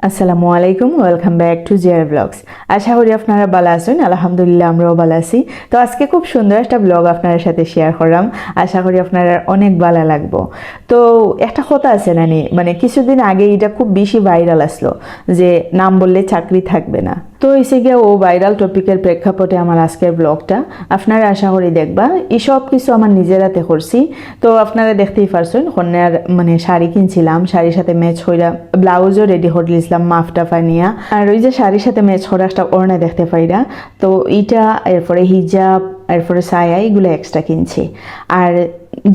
আসসালামু আলাইকুম, welcome back to জিয়ার ব্লগস। আশা করি আপনারা ভালো আছেন। আলহামদুলিল্লাহ আমরাও ভালো আছি। তো আজকে খুব সুন্দর একটা ব্লগ আপনার সাথে শেয়ার করলাম। আশা করি আপনারা অনেক ভালো লাগবো। তো একটা কথা আছে নানি, মানে কিছুদিন আগে এটা খুব বেশি ভাইরাল আসলো যে নাম বললে চাকরি থাকবে না। তো এসে গিয়ে ও ভাইরাল টপিকের প্রেক্ষাপটে আমার আজকের ব্লগটা আপনারা আশা করি দেখবা। এইসব কিছু আমার নিজের হাতে করছি। তো আপনারা দেখতেই পারছেন কন্যার মানে শাড়ি কিনছিলাম, শাড়ির সাথে ম্যাচ হইরা ব্লাউজও রেডি করে দিয়েছিলাম মাফটা ফানিয়া। আর ওই যে শাড়ির সাথে ম্যাচ করা একটা ওড়না দেখতে পাইরা, তো এইটা এরপরে হিজাব এরপরে সায়া এগুলো এক্সট্রা কিনছি। আর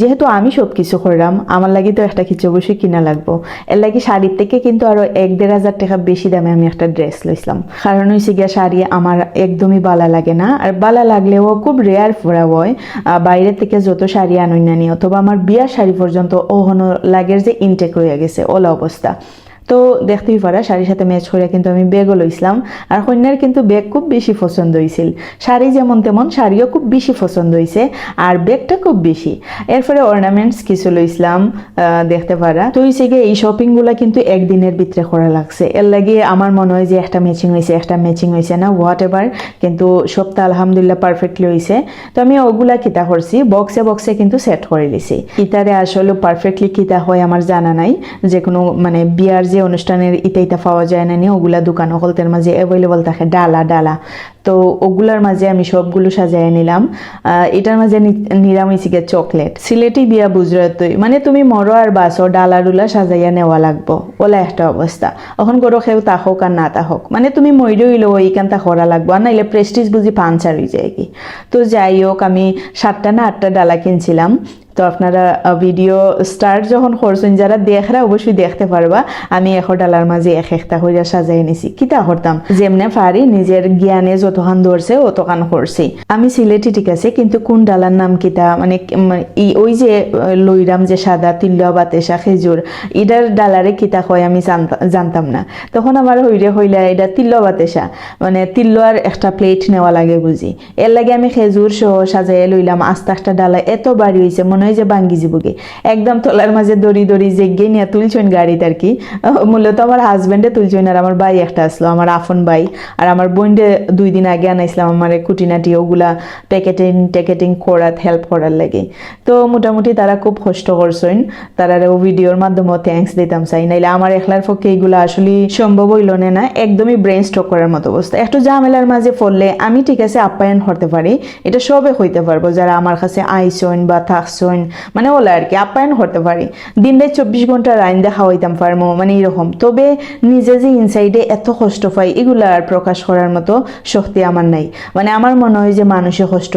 যেহেতু আমি সব কিছু করলাম, আমার লাগি তো একটা কিছু অবশ্যই কিনা লাগবো। এর লাগি শাড়ির থেকে কিন্তু আরো 1-1.5 টাকা বেশি দামে আমি একটা ড্রেস লইছিলাম। কারণ হয়েছে গিয়া শাড়ি আমার একদমই বালা লাগে না, আর বালা লাগলেও খুব রেয়ার পরা হয়। বাইরে থেকে যত শাড়ি আনুই নানি অথবা আমার বিয়ার শাড়ি পর্যন্ত ওহনো লাগের যে ইনটেক হয়ে গেছে ওলা অবস্থা। তো দেখতেই পারা শাড়ির সাথে ম্যাচ করে কিন্তু আমি ব্যাগও লইছিলাম। আর কন্যার কিন্তু ব্যাগ খুব বেশি পছন্দ হয়েছিল। শাড়ি যেমন তেমন শাড়িও খুব বেশি পছন্দ হয়েছে, আর ব্যাগটা খুব বেশি। এরপরে অর্নামেন্টস কিছু লইছিলাম দেখতে পারা। তো হয়েছে গিয়ে এই শপিংগুলো কিন্তু একদিনের ভিতরে করা লাগছে। এর লাগে আমার মনে হয় যে একটা ম্যাচিং হয়েছে না, হোয়াট এভার, কিন্তু সবটা আলহামদুলিল্লাহ পারফেক্টলি হয়েছে। তো আমি ওগুলা কিতা করছি, বক্সে কিন্তু সেট করে লিছি। ইতারে আসলে পারফেক্টলি কিতা হয় আমার জানা নাই। যে কোনো মানে বিয়ার যে অনুষ্ঠানের ইটা পাওয়া যায় না, ওগুলা দোকান হলতের মাঝে অ্যাভেলেবল থাকে ডালা। তো ওগুলার মাঝে আমি সবগুলো সাজাই নিলাম। এটার মাঝে নিলাম হয়েছে চকলেট। সিলেটি বিয়া বুঝরতই মানে তুমি মরো আর বাসো ডালা সাজাইয়া নেওয়া লাগবো, ওলা একটা অবস্থা। এখন করো খেউ তাহক আর না তাহক, মানে তুমি মইরও ইলো এইখানটা করা লাগবো, আর নাইলে প্রেস্টিজ বুঝি পাঞ্চার হয়ে যায় কি। তো যাই হোক আমি 7টা না 8টা ডালা কিনছিলাম। তো আপনারা ভিডিও স্টার্ট যখন করছেন যারা দেখরা অবশ্যই দেখতে পারবা আমি 1 ডালার মাঝে একটা হইয়া সাজাই নিছি। কিতা করতাম যেমনে পারি নিজের জ্ঞানে যতখান ধরছে অতখান করছি। আমি সিলেটি ঠিক আছে, কিন্তু কোন ডালার নাম কিতা মানে ওই যে লইরাম যে সাদা তিল্লা বাতেসা খেজুর, এটার ডালারে কিতা কয় আমি জানতাম না। তখন আমার হইলা এটা তিল্লা বাতেসা, মানে তিল্লার একটা প্লেট নেওয়া লাগে বুঝি। এর লাগে আমি খেজুর সহ সাজাইয়া লইলাম। আস্তে একটা ডালা এত বাড়ি হয়েছে মনে হয় যে বাঙ্গি যাবগে। একদম তলার মাঝে দড়ি জেগে নিয়ে তুলছেন গাড়িতে আর কি। মূলত আমার হাজবেন্ডে তুলছেন, আর আমার ভাই একটা আসলো, আমার আফন ভাই। আর আমার বোনডে 2 দিন আগে আনাইছিলাম আমার কুটিনাটি ওগুলা প্যাকেটিং করার হেল্প করার লাগে। তো মোটামুটি তারা খুব কষ্ট করছেন, তারা ভিডিওর মাধ্যমে থ্যাঙ্কস দিতাম চাই, নাইলে আমার একলার পক্ষে এগুলো আসলে সম্ভব হইল না। একদমই ব্রেন স্ট্রোক করার মতো অবস্থা। একটু ঝামেলার মাঝে পড়লে আমি ঠিক আছে আপ্যায়ন করতে পারি, এটা সবে হইতে পারবো যারা আমার কাছে আইসন বা থাকছেন, মানে ওলা আর কি আপ্যায়ন করতে পারি। দিনটাই 24 ঘন্টা রাইন্দা খাওয়াইতাম পারবো, মানে এরকম। তবে নিজে যে ইনসাইডে এত কষ্ট পাই এগুলা আর প্রকাশ করার মতো শক্তি আমার নাই। মানে আমার মনে হয় যে মানুষে কষ্ট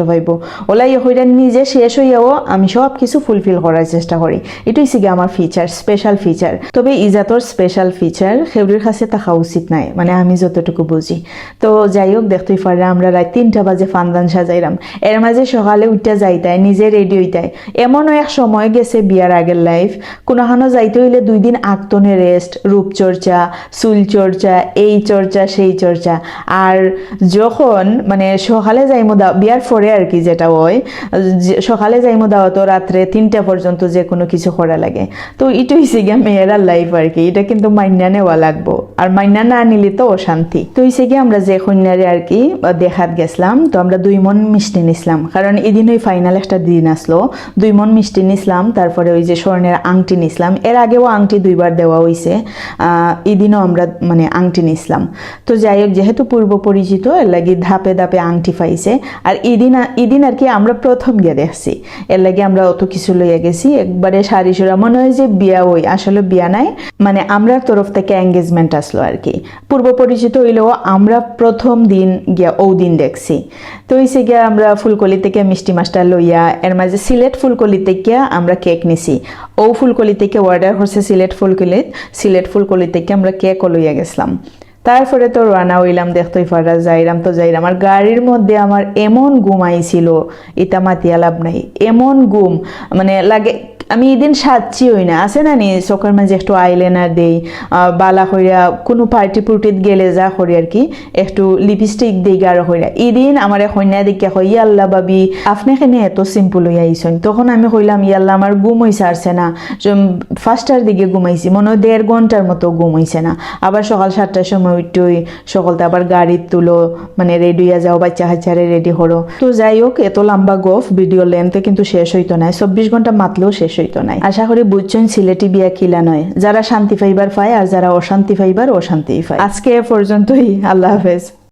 পাইবো ওলাই হইরা নিজে শেষ হইয়াও আমি সব কিছু ফুলফিল করার চেষ্টা করি। এটাই সিগে আমার ফিচার, স্পেশাল ফিচার। তবে ইজাতর স্পেশাল ফিচার খেউরির কাছে থাকা উচিত নাই, মানে আমি যতটুকু বুঝি। তো যাই হোক দেখতেই পারে আমরা রাত 3টা বাজে ফান্দান সাজাইলাম। এর মাঝে সকালে উঠতে যাইতাই নিজে রেডি হইতাই। এমনও এক সময় গেছে বিয়ার আগের লাইফ, কোনোখানো যাইতে হইলে 2 দিন আগতনে রেস্ট, রূপচর্চা, চুল চর্চা, এই চর্চা সেই চর্চা। আর যখন মানে সকালে যাইমো বিয়ার পরে আর কি যেটা হয়, সকালে যাইমো দাওয়াত রাত্রে 3টা পর্যন্ত যে কোনো কিছু করা লাগে। তো এটা হইছে গিয়া মেয়েরার লাইফ আর কি। এটা কিন্তু মাইনা নেওয়া লাগবো, আর মাইনা না নিলে তো অশান্তি। তো হইছে গিয়ে আমরা যে কন্যারে আর কি দেখাত গেছিলাম, তো আমরা 2 মন মিষ্টি নিছিলাম, কারণ এদিন ওই ফাইনাল একটা দিন আসলো। 2 মন মিষ্টি নিছিলাম, তারপরে ওই যে স্বর্ণের আংটি নিছিলাম। এর আগেও আংটি 2বার দেওয়া হয়েছে, এদিনও আমরা মানে আংটি নিছিলাম। তো যাই হোক যেহেতু পূর্ব পরিচিত এর লাগে ধাপে আংটি পাইছে। আর এদিন আর কি আমরা প্রথম গিয়ে দেখছি, এর লাগে আমরা অত কিছু লইয়া গেছি একবারে শাড়ি সোড়া, মনে হয় যে বিয়া ওই আসলে বিয়া নাই, মানে আমরা তরফ থেকে এঙ্গেজমেন্ট আসলো আর কি। পূর্ব পরিচিত হইলেও আমরা প্রথম দিন গিয়া দিন দেখছি। তো হইছে গিয়া আমরা ফুলকলি থেকে মিষ্টি মাছটা লইয়া এর মাঝে সিলেট ফুলকলি থেকে আমরা কেক নিছি। ফুলকলি থেকে অর্ডার করছে সিলেট ফুলকলি থেকে আমরা কেকও লইয়া গেছিলাম। তারপরে তো রানা হইলাম, দেখতেই পারা যাইরাম। আর গাড়ির মধ্যে আমার এমন ঘুম আইছিল, এটা মাতিয়া লাভ নাই, এমন ঘুম মানে লাগে আমি এদিন সাজছি হই না আছে না নি চোখের মাঝে একটু আইলাইনার দেই বালা হইয়া কোনো পার্টি পুর্টিত গেলে যা করি আর কি একটু লিপস্টিক দিই গাঢ় হইয়া এদিন আমার কন্যা দিকে কই আল্লাহ বাবি আপনি এখানে এত সিম্পল হইয়া আইসন তখন আমি কইলাম ইয়াল্লাহ আমার ঘুম হইছে আসছে না 5টার দিকে ঘুমাইছি মনে হয় 1.5 ঘন্টার মতো ঘুম হইছে না আবার সকাল 7টার সময় উঠই সকালতে আবার গাড়ি তুলো মানে রেডি হয়ে যাও বাচ্চা হাচ্চারে রেডি করো তো যাই হোক এত লম্বা গফ ভিডিও লেন্থে কিন্তু শেষ হইতো না 24 ঘন্টা মাতলেও শেষ হইতো না আশা করি বুঝছেন সিলেটি বিয়া কিলা নয় যারা শান্তি পাইবার পায় আর যারা অশান্তি পাইবার অশান্তি পায় আজকে এ পর্যন্তই আল্লাহ হাফেজ।